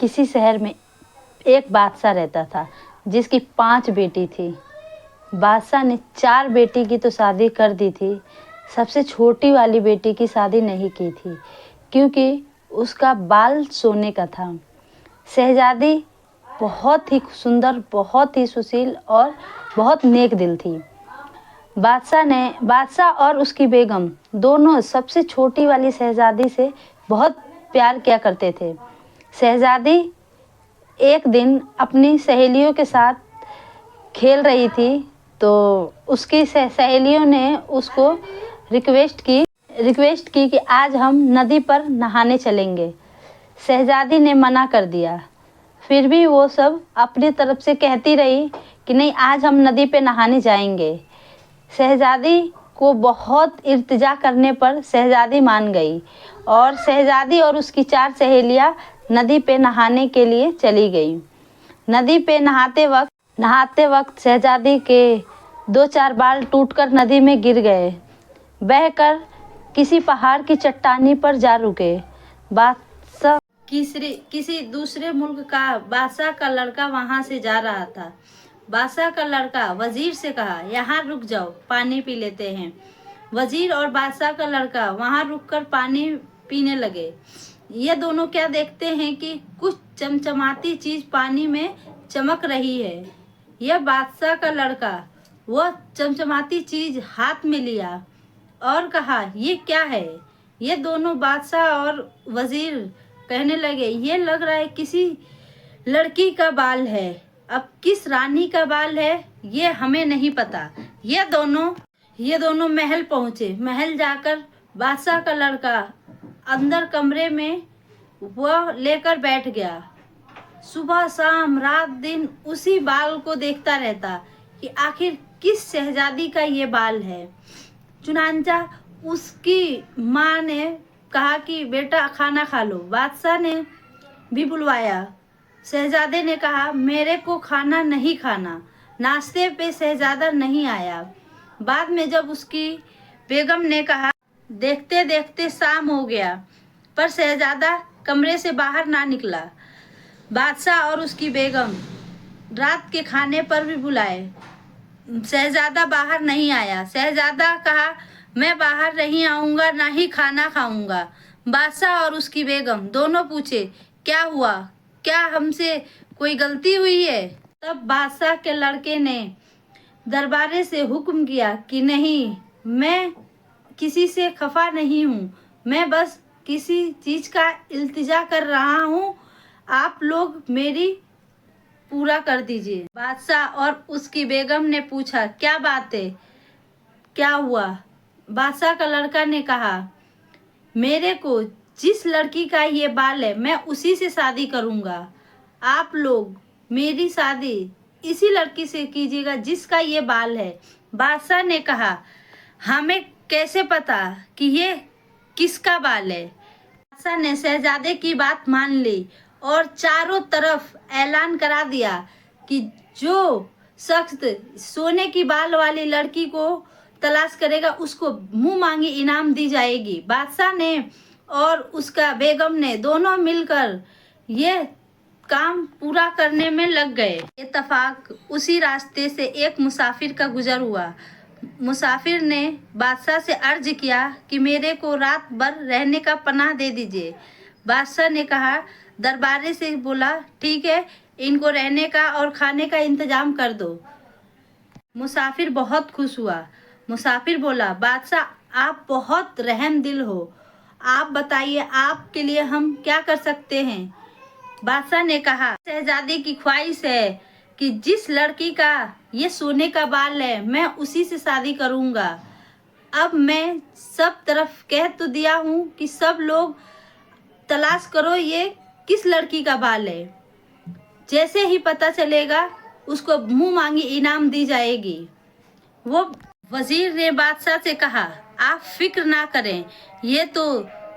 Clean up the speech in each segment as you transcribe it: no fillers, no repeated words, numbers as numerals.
किसी शहर में एक बादशाह रहता था जिसकी 5 बेटी थी। बादशाह ने 4 बेटी की तो शादी कर दी थी, सबसे छोटी वाली बेटी की शादी नहीं की थी क्योंकि उसका बाल सोने का था। शहजादी बहुत ही सुंदर, बहुत ही सुशील और बहुत नेक दिल थी। बादशाह और उसकी बेगम दोनों सबसे छोटी वाली शहजादी से बहुत प्यार किया करते थे। शहजादी एक दिन अपनी सहेलियों के साथ खेल रही थी तो उसकी सहेलियों ने उसको रिक्वेस्ट की कि आज हम नदी पर नहाने चलेंगे। शहजादी ने मना कर दिया, फिर भी वो सब अपनी तरफ से कहती रही कि नहीं, आज हम नदी पे नहाने जाएंगे। शहजादी को बहुत इल्तिजा करने पर शहजादी मान गई और शहजादी और उसकी 4 सहेलियां नदी पे नहाने के लिए चली गई। नदी पे नहाते वक्त शहजादी के 2-4 बाल टूटकर नदी में गिर गए, बहकर किसी पहाड़ की चट्टानी पर जा रुके। बादशाह किसी दूसरे मुल्क का बादशाह का लड़का वहां से जा रहा था। बादशाह का लड़का वजीर से कहा, यहाँ रुक जाओ, पानी पी लेते हैं। वजीर और बादशाह का लड़का वहां रुककर पानी पीने लगे। ये दोनों क्या देखते हैं कि कुछ चमचमाती चीज पानी में चमक रही है। यह बादशाह का लड़का वह चमचमाती चीज हाथ में लिया और कहा, ये क्या है? ये दोनों बादशाह और वजीर कहने लगे, ये लग रहा है किसी लड़की का बाल है। अब किस रानी का बाल है ये हमें नहीं पता। ये दोनों महल पहुंचे। महल जाकर बादशाह का लड़का अंदर कमरे में वह लेकर बैठ गया। सुबह शाम रात दिन उसी बाल को देखता रहता कि आखिर किस शहजादी का ये बाल है। चुनांचा उसकी माँ ने कहा कि बेटा खाना खा लो। बादशाह ने भी बुलवाया। शहजादे ने कहा, मेरे को खाना नहीं खाना। नाश्ते पे शहजादा नहीं आया। बाद में जब उसकी बेगम ने कहा, देखते देखते शाम हो गया पर शहजादा कमरे से बाहर ना निकला। बादशाह और उसकी बेगम रात के खाने पर भी बुलाए, शहजादा बाहर नहीं आया। शहजादा कहा, मैं बाहर नहीं आऊँगा, ना ही खाना खाऊंगा। बादशाह और उसकी बेगम दोनों पूछे, क्या हुआ? क्या हमसे कोई गलती हुई है? तब बादशाह के लड़के ने दरबारे से हुक्म किया कि नहीं, मैं किसी से खफा नहीं हूँ, मैं बस किसी चीज का इल्तिजा कर रहा हूँ, आप लोग मेरी पूरा कर दीजिए। बादशाह और उसकी बेगम ने पूछा, क्या बात है, क्या हुआ? बादशाह का लड़का ने कहा, मेरे को जिस लड़की का ये बाल है मैं उसी से शादी करूंगा। आप लोग मेरी शादी इसी लड़की से कीजिएगा जिसका ये बाल है। बादशाह ने कहा, हमें कैसे पता कि ये किसका बाल है? बादशाह ने शहजादे की बात मान ली और चारों तरफ ऐलान करा दिया कि जो शख्स सोने की बाल वाली लड़की को तलाश करेगा उसको मुंह मांगी इनाम दी जाएगी। बादशाह ने और उसका बेगम ने दोनों मिलकर ये काम पूरा करने में लग गए। इत्तफाक उसी रास्ते से एक मुसाफिर का गुजर हुआ। मुसाफिर ने बादशाह से अर्ज किया कि मेरे को रात भर रहने का पनाह दे दीजिए। बादशाह ने कहा, दरबारे से बोला, ठीक है, इनको रहने का और खाने का इंतजाम कर दो। मुसाफिर बहुत खुश हुआ। मुसाफिर बोला, बादशाह आप बहुत रहम दिल हो, आप बताइए आपके लिए हम क्या कर सकते हैं? बादशाह ने कहा, शहजादी की ख्वाहिश है कि जिस लड़की का ये सोने का बाल है मैं उसी से शादी करूंगा। अब मैं सब तरफ कह तो दिया हूँ कि सब लोग तलाश करो ये किस लड़की का बाल है। जैसे ही पता चलेगा उसको मुंह मांगी इनाम दी जाएगी। वो वजीर ने बादशाह से कहा, आप फिक्र ना करें, ये तो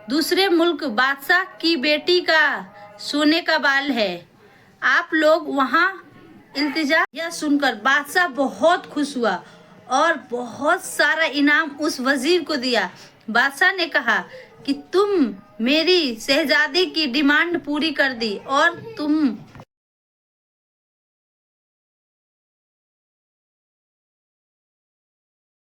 दूसरे मुल्क बादशाह की बेटी का सोने का बाल है, आप लोग वहाँ इल्तिजा। यह सुनकर बादशाह बहुत खुश हुआ और बहुत सारा इनाम उस वजीर को दिया। बादशाह ने कहा कि तुम मेरी शहजादी की डिमांड पूरी कर दी और तुम